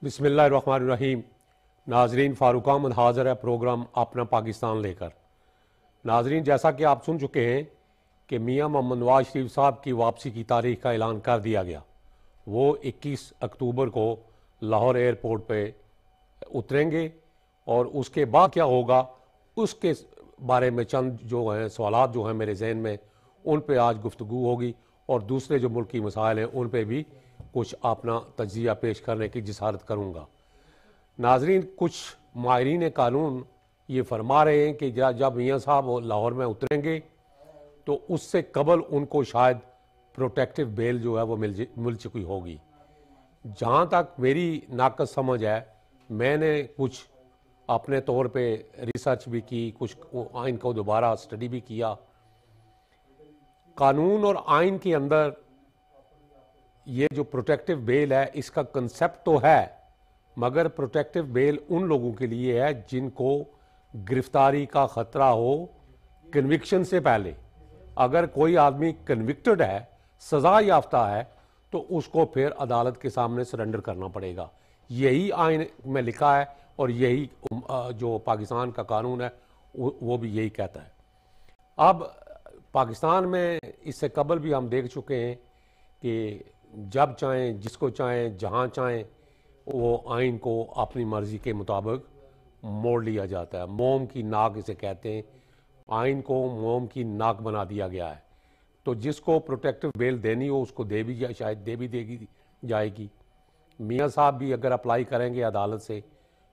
बिस्मिल्लाहिर्रहमानिर्रहीम। नाजरीन, फ़ारूक अहमद हाज़िर है प्रोग्राम अपना पाकिस्तान लेकर। नाजरीन, जैसा कि आप सुन चुके हैं कि मियाँ मोहम्मद नवाज शरीफ साहब की वापसी की तारीख का ऐलान कर दिया गया। वो 21 अक्टूबर को लाहौर एयरपोर्ट पे उतरेंगे और उसके बाद क्या होगा उसके बारे में चंद जो हैं सवालात जो हैं मेरे जहन में, उन पे आज गुफ्तगू होगी और दूसरे जो मुल्की मसाइल हैं उन पे भी कुछ अपना तज्जिया पेश करने की जिसारत करूँगा। नाजरीन, कुछ माहिरीन कानून ये फरमा रहे हैं कि जब मियाँ साहब लाहौर में उतरेंगे तो उससे कबल उनको शायद प्रोटेक्टिव बेल जो है वो मिल चुकी होगी। जहाँ तक मेरी नाकस समझ है, मैंने कुछ अपने तौर पे रिसर्च भी की, कुछ आइन को दोबारा स्टडी भी किया। कानून और आइन के अंदर ये जो प्रोटेक्टिव बेल है इसका कंसेप्ट तो है, मगर प्रोटेक्टिव बेल उन लोगों के लिए है जिनको गिरफ्तारी का खतरा हो कन्विक्शन से पहले। अगर कोई आदमी कन्विक्टेड है, सजा याफ्ता है, तो उसको फिर अदालत के सामने सरेंडर करना पड़ेगा। यही आइन में लिखा है और यही जो पाकिस्तान का कानून है वो भी यही कहता है। अब पाकिस्तान में इससे कबल भी हम देख चुके हैं कि जब चाहें, जिसको चाहें, जहाँ चाहें, वो आइन को अपनी मर्जी के मुताबिक मोड़ लिया जाता है। मोम की नाक इसे कहते हैं। आइन को मोम की नाक बना दिया गया है। तो जिसको प्रोटेक्टिव बेल देनी हो उसको दे भी शायद दे भी देगी जाएगी। मियाँ साहब भी अगर अप्लाई करेंगे अदालत से,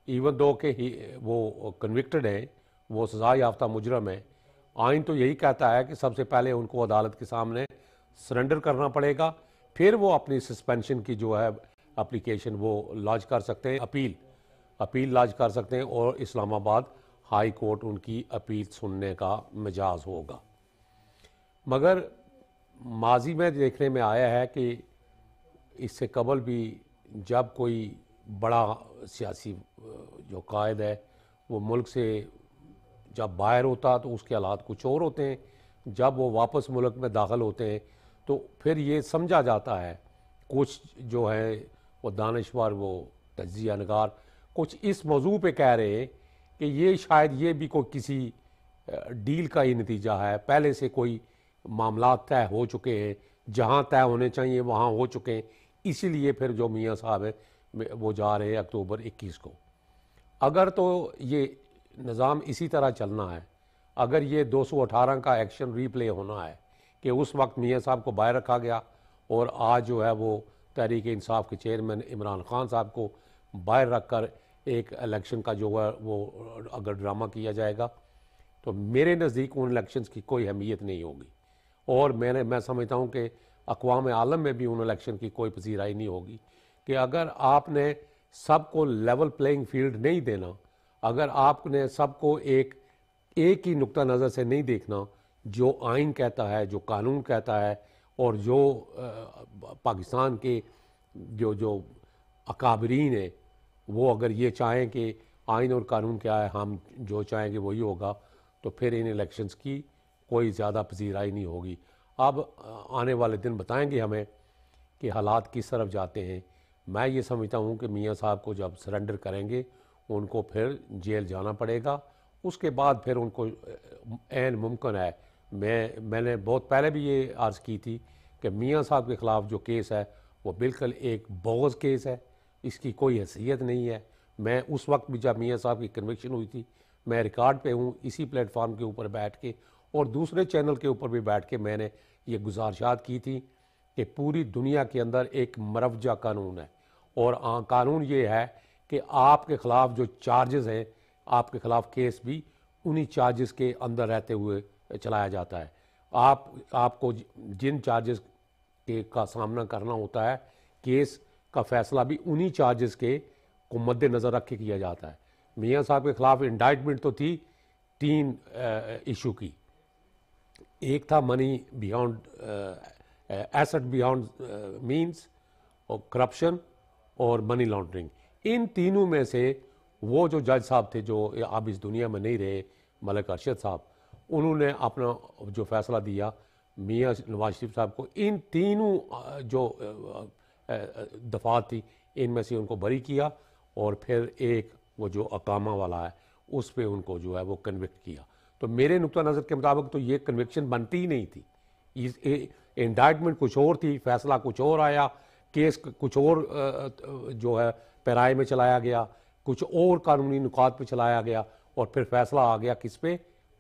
इवन दो के वो कन्विक्टेड हैं, वो सजा याफ्ता मुजरम है, आइन तो यही कहता है कि सबसे पहले उनको अदालत के सामने सरेंडर करना पड़ेगा, फिर वो अपनी सस्पेंशन की जो है एप्लीकेशन वो लॉन्च कर सकते हैं, अपील लॉन्च कर सकते हैं और इस्लामाबाद हाई कोर्ट उनकी अपील सुनने का मिजाज होगा। मगर माजी में देखने में आया है कि इससे कबल भी जब कोई बड़ा सियासी जो कायद है वो मुल्क से जब बाहर होता तो उसके हालात कुछ और होते हैं, जब वो वापस मुल्क में दाखिल होते हैं तो फिर ये समझा जाता है, कुछ जो है वो दानिशवर, वो तज्जिया नगार कुछ इस मौजू पे कह रहे हैं कि ये शायद ये भी कोई किसी डील का ही नतीजा है। पहले से कोई मामला तय हो चुके हैं, जहाँ तय होने चाहिए वहाँ हो चुके हैं, इसीलिए फिर जो मियाँ साहब हैं वो जा रहे हैं अक्टूबर 21 को। अगर तो ये निज़ाम इसी तरह चलना है, अगर ये 218 का एक्शन रीप्ले होना है कि उस वक्त मियाँ साहब को बाहर रखा गया और आज जो है वो तहरीक इंसाफ के चेयरमैन इमरान खान साहब को बाहर रख कर एक इलेक्शन का जो है वो अगर ड्रामा किया जाएगा तो मेरे नज़दीक उन इलेक्शंस की कोई अहमियत नहीं होगी। और मैं समझता हूँ कि अक़वाम आलम में भी उन इलेक्शन की कोई पजीराई नहीं होगी कि अगर आपने सबको लेवल प्लेइंग फील्ड नहीं देना, अगर आपने सबको एक ही नुक्ता नज़र से नहीं देखना, जो आइन कहता है, जो कानून कहता है और जो पाकिस्तान के जो अकाबरीन है वो अगर ये चाहें कि आइन और कानून क्या है, हम जो चाहेंगे वही होगा, तो फिर इन इलेक्शंस की कोई ज़्यादा पजीराई नहीं होगी। अब आने वाले दिन बताएंगे हमें कि हालात किस तरफ जाते हैं। मैं ये समझता हूँ कि मियाँ साहब को जब सरेंडर करेंगे उनको फिर जेल जाना पड़ेगा, उसके बाद फिर उनको ऐन मुमकिन है, मैंने बहुत पहले भी ये अर्ज़ की थी कि मियाँ साहब के ख़िलाफ़ जो केस है वो बिल्कुल एक बोगस केस है, इसकी कोई हैसियत नहीं है। मैं उस वक्त भी जब मियाँ साहब की कन्विक्शन हुई थी, मैं रिकॉर्ड पे हूँ इसी प्लेटफार्म के ऊपर बैठ के और दूसरे चैनल के ऊपर भी बैठ के मैंने ये गुजारिशात की थी कि पूरी दुनिया के अंदर एक मरवजा कानून है और कानून ये है कि आपके ख़िलाफ़ जो चार्जेस हैं, आपके ख़िलाफ़ केस भी उन्हीं चार्जेस के अंदर रहते हुए चलाया जाता है। आपको जिन चार्जेस के का सामना करना होता है, केस का फ़ैसला भी उन्हीं चार्जेस के को मद्देनज़र रख के किया जाता है। मियाँ साहब के ख़िलाफ़ इंडाइटमेंट तो थी 3 इशू की। एक था money beyond asset beyond means और करप्शन और मनी लॉन्ड्रिंग। इन तीनों में से वो जो जज साहब थे जो अब इस दुनिया में नहीं रहे, मलिक अरशद साहब, उन्होंने अपना जो फैसला दिया मियाँ नवाज शरीफ साहब को इन तीनों जो दफात थी इनमें से उनको बरी किया और फिर एक वो जो अकामा वाला है उस पर उनको जो है वो कन्विक्ट किया। तो मेरे नुक्ता नज़र के मुताबिक तो ये कन्विक्शन बनती ही नहीं थी। इंडाइटमेंट कुछ और थी, फैसला कुछ और आया, केस कुछ और जो है पैराए में चलाया गया, कुछ और कानूनी नुकात पे चलाया गया और फिर फैसला आ गया किस पे,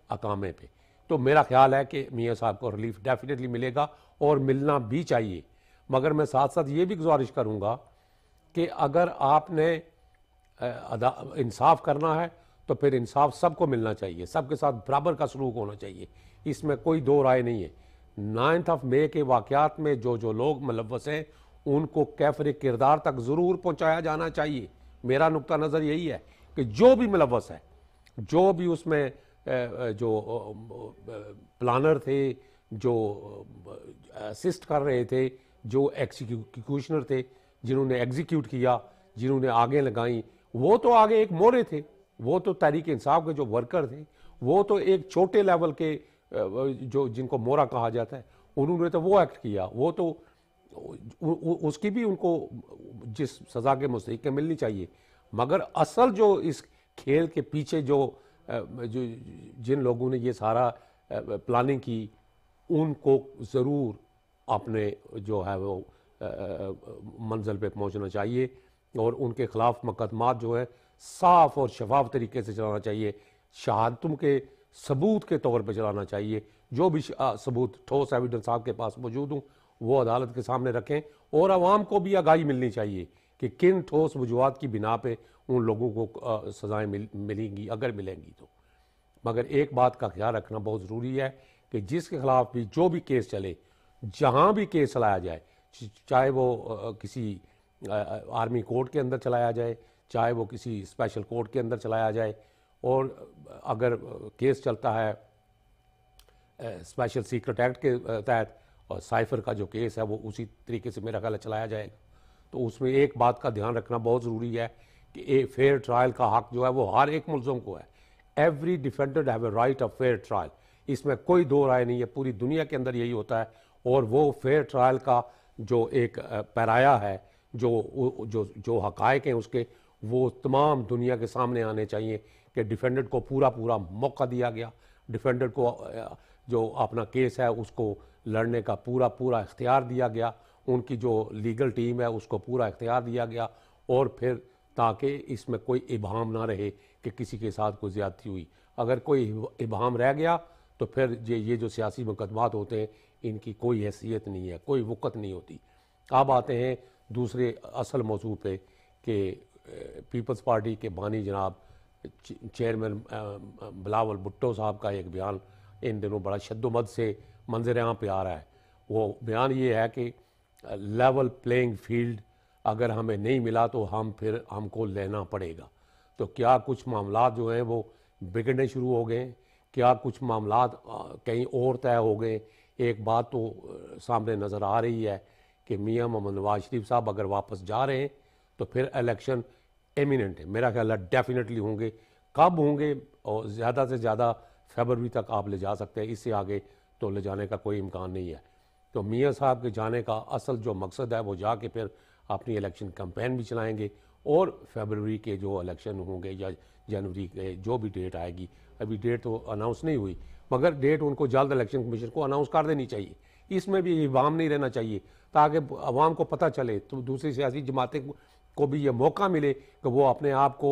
अकामे पे। तो मेरा ख्याल है कि मियाँ साहब को रिलीफ डेफिनेटली मिलेगा और मिलना भी चाहिए। मगर मैं साथ साथ ये भी गुजारिश करूँगा कि अगर आपने इंसाफ करना है तो फिर इंसाफ सबको मिलना चाहिए, सबके साथ बराबर का सलूक होना चाहिए, इसमें कोई दो राय नहीं है। 9 मई के वाक़यात में जो जो लोग मुलव्वस हैं उनको कैफर किरदार तक ज़रूर पहुँचाया जाना चाहिए। मेरा नुक्ता नज़र यही है कि जो भी मुलव्वस है, जो भी उसमें जो प्लानर थे, जो असिस्ट कर रहे थे, जो एक्सिक्यूशनर थे, जिन्होंने एग्जीक्यूट किया, जिन्होंने आगे लगाई, वो तो आगे एक मोरे थे, वो तो तहरीक इंसाफ के जो वर्कर थे, वो तो एक छोटे लेवल के जो जिनको मोरा कहा जाता है, उन्होंने तो वो एक्ट किया, वो तो उसकी भी उनको जिस सज़ा के मुस्तहिक मिलनी चाहिए। मगर असल जो इस खेल के पीछे जो जिन लोगों ने ये सारा प्लानिंग की, उनको ज़रूर अपने जो है वो मंजिल पे पहुंचना चाहिए और उनके ख़िलाफ़ मुकदमात जो है साफ़ और शफाफ तरीके से चलाना चाहिए, शहादतों के सबूत के तौर पे चलाना चाहिए। जो भी सबूत ठोस एविडेंस आपके पास मौजूद हों वो अदालत के सामने रखें और आवाम को भी आगाही मिलनी चाहिए कि किन ठोस वजूहात की बिना पे उन लोगों को सज़ाएँ मिलेंगी, अगर मिलेंगी तो। मगर एक बात का ख्याल रखना बहुत ज़रूरी है कि जिसके ख़िलाफ़ भी जो भी केस चले, जहाँ भी केस चलाया जाए, चाहे वो किसी आर्मी कोर्ट के अंदर चलाया जाए, चाहे वो किसी स्पेशल कोर्ट के अंदर चलाया जाए, और अगर केस चलता है स्पेशल सीक्रेट एक्ट के तहत और साइफर का जो केस है वो उसी तरीके से मेरा ख्याल चलाया जाएगा। तो उसमें एक बात का ध्यान रखना बहुत ज़रूरी है कि ए फेयर ट्रायल का हक जो है वो हर एक मुल्ज़म को है। Every defendant have a right of fair trial, इसमें कोई दो राय नहीं है, पूरी दुनिया के अंदर यही होता है। और वो फेयर ट्रायल का जो एक पैराया है, जो जो जो हकायक हैं उसके, वो तमाम दुनिया के सामने आने चाहिए कि डिफेंडेंट को पूरा पूरा मौका दिया गया, डिफेंडेंट को जो अपना केस है उसको लड़ने का पूरा पूरा इख्तियार दिया गया, उनकी जो लीगल टीम है उसको पूरा इख्तियार दिया गया, और फिर ताकि इसमें कोई इबाहम ना रहे कि किसी के साथ कोई ज़्यादती हुई। अगर कोई इबाहम रह गया तो फिर ये जो सियासी मुकदमात होते हैं इनकी कोई हैसियत नहीं है, कोई वक़्त नहीं होती। अब आते हैं दूसरे असल मौजू पे कि पीपल्स पार्टी के बानी जनाब चेयरमैन बिलावल भुट्टो साहब का एक बयान इन दिनों बड़ा शद्दोमद से मंजर आम पे आ रहा है। वो बयान ये है कि लेवल प्लेइंग फील्ड अगर हमें नहीं मिला तो फिर हमको लेना पड़ेगा। तो क्या कुछ मामलात जो हैं वो बिगड़ने शुरू हो गए, क्या कुछ मामलात कहीं और तय हो गए। एक बात तो सामने नज़र आ रही है कि मियां मोहम्मद नवाज शरीफ साहब अगर वापस जा रहे हैं तो फिर इलेक्शन एमिनेंट है, मेरा ख्याल है डेफिनेटली होंगे। कब होंगे और ज़्यादा से ज़्यादा फरवरी तक आप ले जा सकते हैं, इससे आगे तो ले जाने का कोई इम्कान नहीं है। तो मियां साहब के जाने का असल जो मकसद है वो जाके फिर अपनी इलेक्शन कैंपेन भी चलाएंगे और फरवरी के जो इलेक्शन होंगे या जनवरी के जो भी डेट आएगी, अभी डेट तो अनाउंस नहीं हुई, मगर डेट उनको जल्द इलेक्शन कमीशन को अनाउंस कर देनी चाहिए। इसमें भी इबाम नहीं रहना चाहिए ताकि आवाम को पता चले, तो दूसरी सियासी जमातें को भी ये मौका मिले कि वो अपने आप को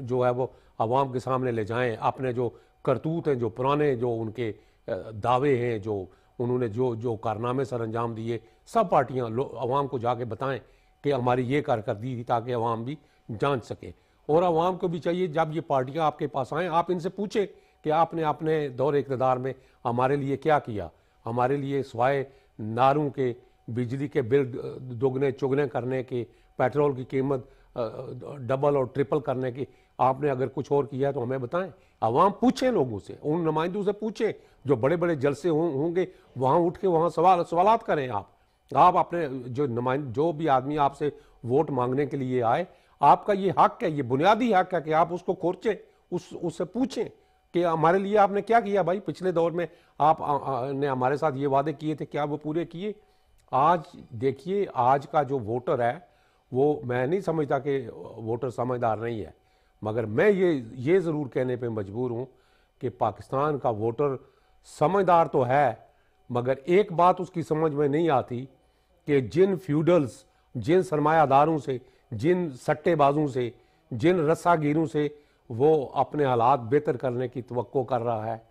जो है वो आवाम के सामने ले जाएं। अपने जो करतूत हैं, जो पुराने जो उनके दावे हैं, जो उन्होंने जो कारनामे सर अंजाम दिए, सब पार्टियां आवाम को जाके बताएं कि हमारी ये कारकर्दगी थी, ताकि आवाम भी जान सके। और आवाम को भी चाहिए जब ये पार्टियां आपके पास आएँ आप इनसे पूछें कि आपने अपने दौर इक़्तिदार में हमारे लिए क्या किया, हमारे लिए सिवाय नारों के, बिजली के बिल दोगुने चुगने करने के, पेट्रोल की कीमत डबल और ट्रिपल करने की, आपने अगर कुछ और किया है तो हमें बताएं। आवाम पूछें, लोगों से, उन नुमाइंदों से पूछें जो बड़े बड़े जलसे होंगे, वहाँ उठ के वहाँ सवालात करें। आप अपने जो भी आदमी आपसे वोट मांगने के लिए आए, आपका ये हक है, ये बुनियादी हक है कि आप उसको खोजें, उससे पूछें कि हमारे लिए आपने क्या किया भाई, पिछले दौर में आप ने हमारे साथ ये वादे किए थे, क्या वो पूरे किए। आज देखिए, आज का जो वोटर है वो मैं नहीं समझता कि वोटर समझदार नहीं है, मगर मैं ये ज़रूर कहने पे मजबूर हूँ कि पाकिस्तान का वोटर समझदार तो है, मगर एक बात उसकी समझ में नहीं आती कि जिन फ्यूडल्स, जिन सरमायादारों से, जिन सट्टेबाजों से, जिन रस्सागीरों से वो अपने हालात बेहतर करने की तवक्को कर रहा है,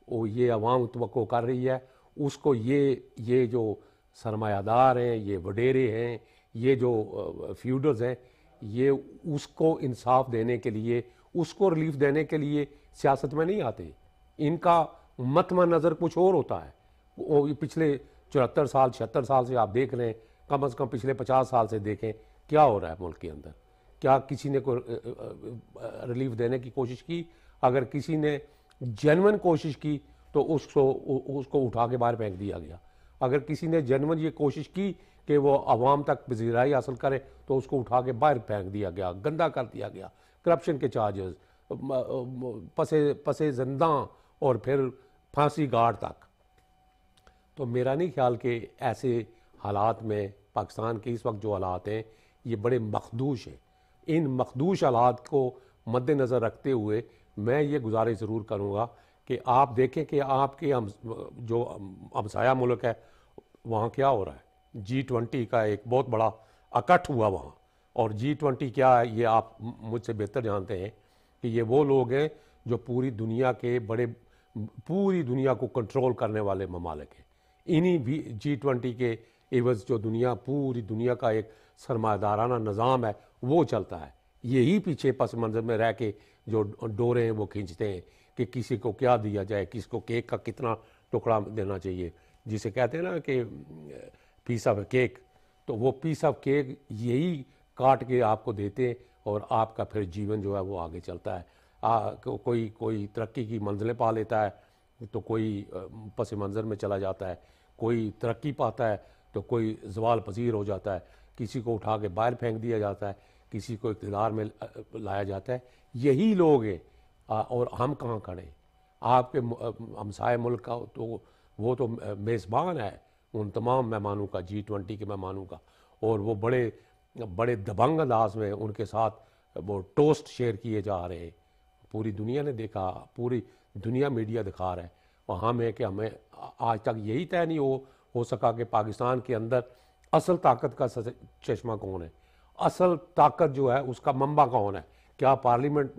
वो ये अवाम तवक्को कर रही है, उसको ये जो सरमायादार हैं, ये वडेरे हैं, ये जो फ्यूडल्स हैं, ये उसको इंसाफ देने के लिए, उसको रिलीफ देने के लिए सियासत में नहीं आते। इनका मतम नज़र कुछ और होता है। वो पिछले 74 साल 76 साल से आप देख रहे हैं, कम से कम पिछले 50 साल से देखें क्या हो रहा है मुल्क के अंदर। क्या किसी ने कोई रिलीफ देने की कोशिश की? अगर किसी ने जेन्युइन कोशिश की तो उसको उठा के बाहर फेंक दिया गया। अगर किसी ने जेन्युइन ये कोशिश की कि वो आवाम तक पजीराई हासिल करे तो उसको उठा के बाहर फेंक दिया गया, गंदा कर दिया गया, करप्शन के चार्जेस, पसे जिंदा और फिर फांसी गाड़ तक। तो मेरा नहीं ख्याल कि ऐसे हालात में पाकिस्तान के इस वक्त जो हालात हैं ये बड़े मखदूश हैं। इन मखदूश हालात को मद्देनज़र रखते हुए मैं ये गुजारिश ज़रूर करूँगा कि आप देखें कि आपके जो हमसाया मुल्क है वहाँ क्या हो रहा है। G20 का एक बहुत बड़ा इकट्ठ हुआ वहाँ, और G20 क्या है ये आप मुझसे बेहतर जानते हैं कि ये वो लोग हैं जो पूरी दुनिया को कंट्रोल करने वाले ममालिक हैं। इन्हीं भी G20 के एवज जो पूरी दुनिया का एक सरमायादाराना निज़ाम है वो चलता है। यही पीछे पस मंज़र में रह के जो डोरे हैं वो खींचते हैं कि किसी को क्या दिया जाए, किसको केक का कितना टुकड़ा देना चाहिए, जिसे कहते हैं ना कि पीस ऑफ केक। तो वो पीस ऑफ केक यही काट के आपको देते हैं और आपका फिर जीवन जो है वो आगे चलता है। कोई तरक्की की मंजिलें पा लेता है तो कोई पस मंज़र में चला जाता है, कोई तरक्की पाता है तो कोई ज़वाल पजीर हो जाता है, किसी को उठा के बाहर फेंक दिया जाता है, किसी को इक़्तिदार में लाया जाता है। यही लोग हैं। और हम कहाँ खड़े? आपके हमसाए मुल्क का तो वो तो मेज़बान है उन तमाम मेहमानों का, G20 के मेहमानों का, और वो बड़े दबंग अंदाज में उनके साथ वो टोस्ट शेयर किए जा रहे हैं। पूरी दुनिया ने देखा, पूरी दुनिया मीडिया दिखा रहा है। और हम है कि हमें आज तक यही तय नहीं हो सका कि पाकिस्तान के अंदर असल ताकत का चश्मा कौन है, असल ताकत जो है उसका मंबा कौन है। क्या पार्लियामेंट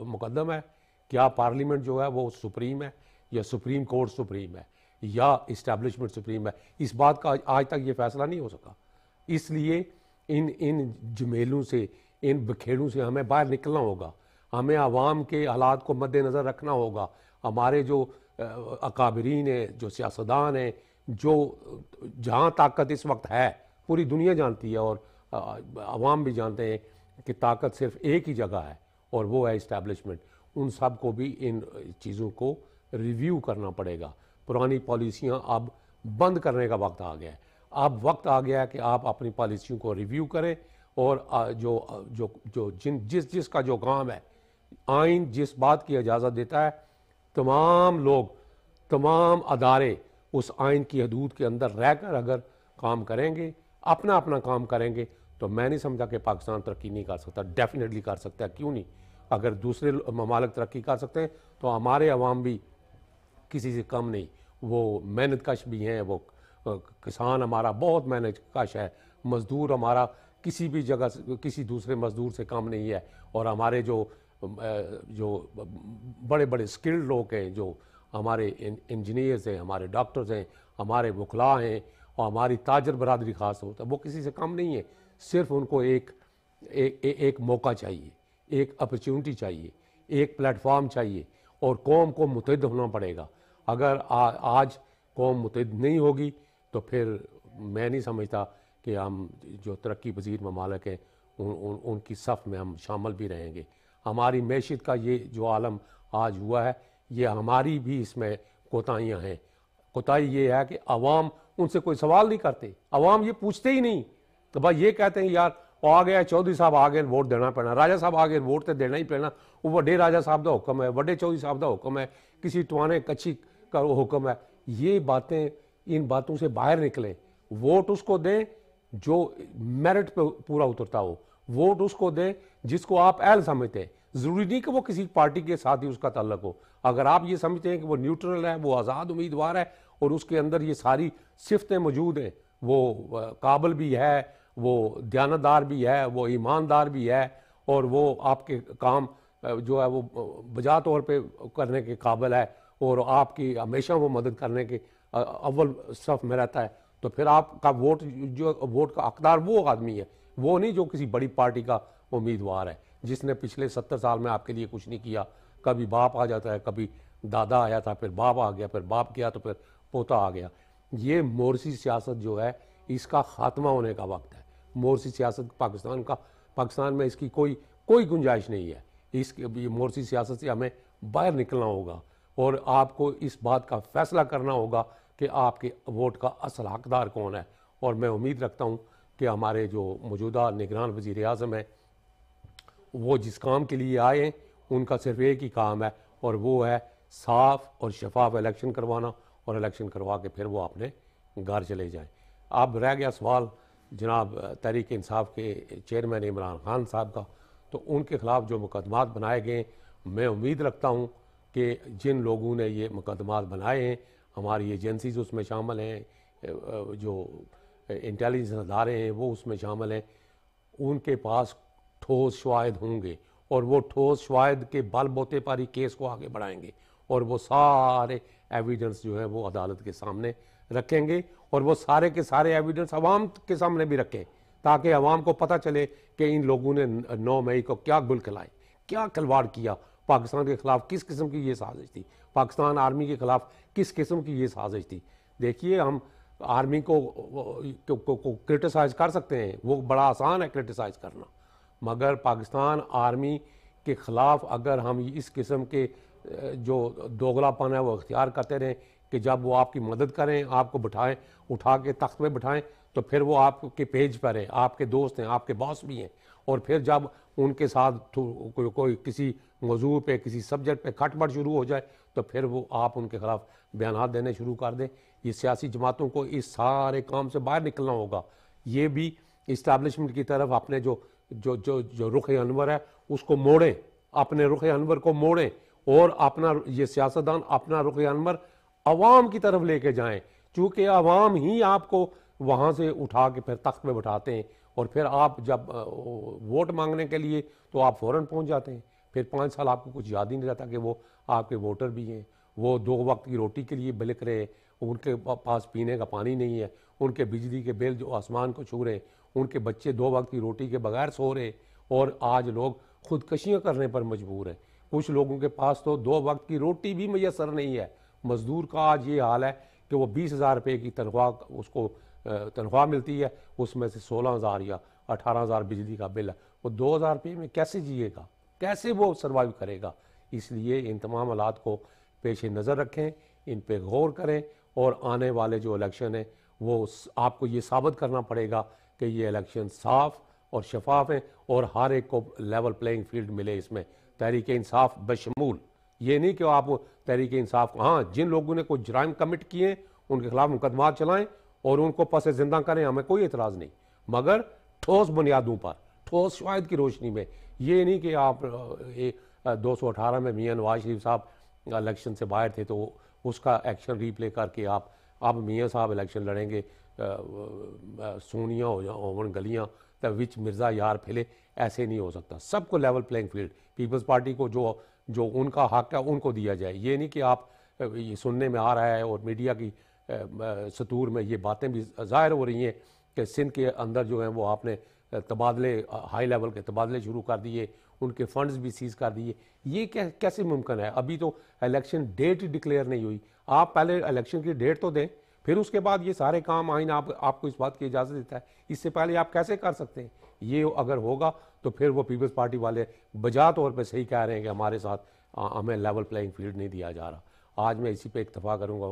मुकद्दम है? क्या पार्लियामेंट जो है वो सुप्रीम है, या सुप्रीम कोर्ट सुप्रीम है, या इस्टेब्लिशमेंट सुप्रीम है? इस बात का आज तक ये फैसला नहीं हो सका। इसलिए इन झमेलों से, इन बखेड़ों से हमें बाहर निकलना होगा। हमें आवाम के हालात को मद्देनज़र रखना होगा। हमारे जो अकाबरीन हैं, जो सियासतदान हैं, जो जहाँ ताकत इस वक्त है पूरी दुनिया जानती है और अवाम भी जानते हैं कि ताकत सिर्फ एक ही जगह है और वो है इस्टेब्लिशमेंट। उन सब को भी इन चीज़ों को रिव्यू करना पड़ेगा। पुरानी पॉलिसियाँ अब बंद करने का वक्त आ गया है। अब वक्त आ गया है कि आप अपनी पॉलिसियों को रिव्यू करें और जिसका जो काम है, आइन जिस बात की इजाज़त देता है, तमाम लोग, तमाम अदारे उस आइन की हदूद के अंदर रहकर अगर काम करेंगे, अपना अपना काम करेंगे, तो मैं नहीं समझा कि पाकिस्तान तरक्की नहीं कर सकता। डेफिनेटली कर सकता है, क्यों नहीं। अगर दूसरे ममालिक तरक्की कर सकते हैं तो हमारे अवाम भी किसी से कम नहीं। वो मेहनत कश भी हैं, वो किसान हमारा बहुत मेहनत कश है, मज़दूर हमारा किसी भी जगह किसी दूसरे मज़दूर से कम नहीं है। और हमारे जो बड़े बड़े स्किल्ड लोग हैं, जो हमारे इंजीनियर्स हैं, हमारे डॉक्टर्स हैं, हमारे वकला हैं और हमारी ताजर बरादरी ख़ास होता है, वो किसी से कम नहीं है। सिर्फ उनको एक मौका चाहिए, एक अपॉर्चुनिटी चाहिए, एक प्लेटफॉर्म चाहिए, और कौम को मुतहद होना पड़ेगा। अगर आज कौम मुतहद नहीं होगी तो फिर मैं नहीं समझता कि हम जो तरक्की पजीर ममालिक हैं उनकी सफ़ में हम शामिल भी रहेंगे। हमारी मैशियत का ये जो आलम आज हुआ है, ये हमारी भी इसमें कोताहियाँ हैं। कोताही ये है कि अवाम उनसे कोई सवाल नहीं करते, अवाम ये पूछते ही नहीं। तो भाई ये कहते हैं यार आ गया चौधरी साहब आ गए, वोट देना पैना, राजा साहब आ गए, वोट तो देना ही पैना, वो वड्डे राजा साहब का हुक्म है, वड्डे चौधरी साहब का हुक्म है, किसी टवाने कच्ची का हुक्म है। ये बातें, इन बातों से बाहर निकलें, वोट उसको दें जो मेरिट पे पूरा उतरता हो, वोट उसको दे जिसको आप अहल समझते हैं। जरूरी नहीं कि वो किसी पार्टी के साथ ही उसका ताल्लुक हो। अगर आप ये समझते हैं कि वो न्यूट्रल है, वो आज़ाद उम्मीदवार है और उसके अंदर ये सारी सिफतें मौजूद हैं, वो काबिल भी है, वो दयानतदार भी है, वो ईमानदार भी है और वो आपके काम जो है वो बजा तौर पे करने के काबिल है और आपकी हमेशा वो मदद करने के अव्वल सफ में रहता है, तो फिर आपका वोट, जो वोट का हकदार वो आदमी है, वो नहीं जो किसी बड़ी पार्टी का उम्मीदवार है जिसने पिछले 70 साल में आपके लिए कुछ नहीं किया। कभी बाप आ जाता है, कभी दादा आया था, फिर बाप आ गया, फिर बाप गया तो फिर पोता आ गया। ये मोरसी सियासत जो है इसका खात्मा होने का वक्त है। मोरसी सियासत पाकिस्तान में इसकी कोई गुंजाइश नहीं है। ये मोरसी सियासत से हमें बाहर निकलना होगा और आपको इस बात का फैसला करना होगा कि आपके वोट का असल हकदार कौन है। और मैं उम्मीद रखता हूँ कि हमारे जो मौजूदा निगरान वज़ीर आज़म है, वो जिस काम के लिए आए हैं उनका सिर्फ एक ही काम है और वो है साफ और शफाफ इलेक्शन करवाना, और इलेक्शन करवा के फिर वो अपने घर चले जाएं। अब रह गया सवाल जनाब तहरीक इंसाफ के चेयरमैन इमरान खान साहब का, तो उनके ख़िलाफ़ जो मुकदमात बनाए गए, मैं उम्मीद रखता हूँ कि जिन लोगों ने ये मुकदमात बनाए हैं, हमारी एजेंसीज उसमें शामिल हैं, जो इंटेलिजेंस अदारे हैं वो उसमें शामिल हैं, उनके पास ठोस शवाहिद होंगे और वो ठोस शवाहिद के बल बोते पर ही केस को आगे बढ़ाएंगे और वो सारे एविडेंस जो है वो अदालत के सामने रखेंगे और वो सारे के सारे एविडेंस अवाम के सामने भी रखें ताकि अवाम को पता चले कि इन लोगों ने 9 मई को क्या गुल खिलाए, क्या खिलवाड़ किया, पाकिस्तान के खिलाफ किस किस्म की ये साजिश थी, पाकिस्तान आर्मी के खिलाफ किस किस्म की ये साजिश थी। देखिए, हम आर्मी को क्रिटिसाइज कर सकते हैं, वो बड़ा आसान है क्रिटिसाइज करना, मगर पाकिस्तान आर्मी के ख़िलाफ़ अगर हम इस किस्म के जो दोगलापन है वो अख्तियार करते रहें कि जब वो आपकी मदद करें, आपको बिठाएं, उठा के तख्त पे बिठाएं, तो फिर वो आपके पेज पर हैं, आपके दोस्त हैं, आपके बॉस भी हैं, और फिर जब उनके साथ कोई किसी मौजू पे, किसी सब्जेक्ट पे खटपट शुरू हो जाए तो फिर वो आप उनके खिलाफ बयान देने शुरू कर दें। ये सियासी जमातों को इस सारे काम से बाहर निकलना होगा। ये भी इस्टेब्लिशमेंट की तरफ अपने जो रुख अनवर है उसको मोड़ें, अपने रुख अनवर को मोड़ें और अपना ये सियासतदान अपना रुख अनवर अवाम की तरफ लेके जाएं, चूँकि अवाम ही आपको वहाँ से उठा के फिर तख्त पे बैठाते हैं और फिर आप जब वोट मांगने के लिए तो आप फ़ौरन पहुँच जाते हैं। फिर 5 साल आपको कुछ याद ही नहीं रहता कि वो आपके वोटर भी हैं। वो 2 वक्त की रोटी के लिए बिलक रहे, उनके पास पीने का पानी नहीं है, उनके बिजली के बिल जो आसमान को छू रहे, उनके बच्चे 2 वक्त की रोटी के बगैर सो रहे और आज लोग खुदकशियाँ करने पर मजबूर हैं। कुछ लोगों के पास तो 2 वक्त की रोटी भी मैसर नहीं है। मजदूर का आज ये हाल है कि वो 20,000 रुपये की तनख्वाह उसको तनख्वाह मिलती है, उसमें से 16,000 या 18,000 बिजली का बिल है। वो 2,000 रुपये में कैसे जिएगा, कैसे वो सर्वाइव करेगा। इसलिए इन तमाम हालात को पेश नज़र रखें, इन पे गौर करें और आने वाले जो इलेक्शन है वो आपको ये साबित करना पड़ेगा कि ये इलेक्शन साफ़ और शफाफ है और हर एक को लेवल प्लेइंग फील्ड मिले। इसमें तहरीक इंसाफ बशमूल, ये नहीं कि आप तहरीक इंसाफ, हाँ, जिन लोगों ने कोई जराइम कमिट किए उनके खिलाफ मुकदमा चलाएं और उनको पस जिंदा करें, हमें कोई एतराज़ नहीं, मगर ठोस बुनियादों पर, ठोस शवाहिद की रोशनी में। ये नहीं कि आप 218 में मियाँ नवाज शरीफ साहब इलेक्शन से बाहर थे तो उसका एक्शन रीप्ले करके आप अब मियाँ साहब इलेक्शन लड़ेंगे, सोनिया हो जाओ ओवन गलियाँ तो विच मिर्ज़ा यार फैले, ऐसे नहीं हो सकता। सबको level playing field, Peoples Party को जो उनका हक है उनको दिया जाए। ये नहीं कि आप ये सुनने में आ रहा है और मीडिया की सतूर में ये बातें भी ज़ाहिर हो रही हैं कि सिंध के अंदर जो हैं वो आपने तबादले, हाई लेवल के तबादले शुरू कर दिए, उनके फंड्स भी सीज कर दिए। ये कैसे मुमकिन है? अभी तो इलेक्शन डेट डिक्लेयर नहीं हुई। आप पहले इलेक्शन की डेट तो दें, फिर उसके बाद ये सारे काम आइन आपको इस बात की इजाज़त देता है, इससे पहले आप कैसे कर सकते हैं? ये अगर होगा तो फिर वो पीपल्स पार्टी वाले बजा तौर पर सही कह रहे हैं कि हमारे साथ हमें लेवल प्लेइंग फील्ड नहीं दिया जा रहा। आज मैं इसी पे इक्तफा करूँगा।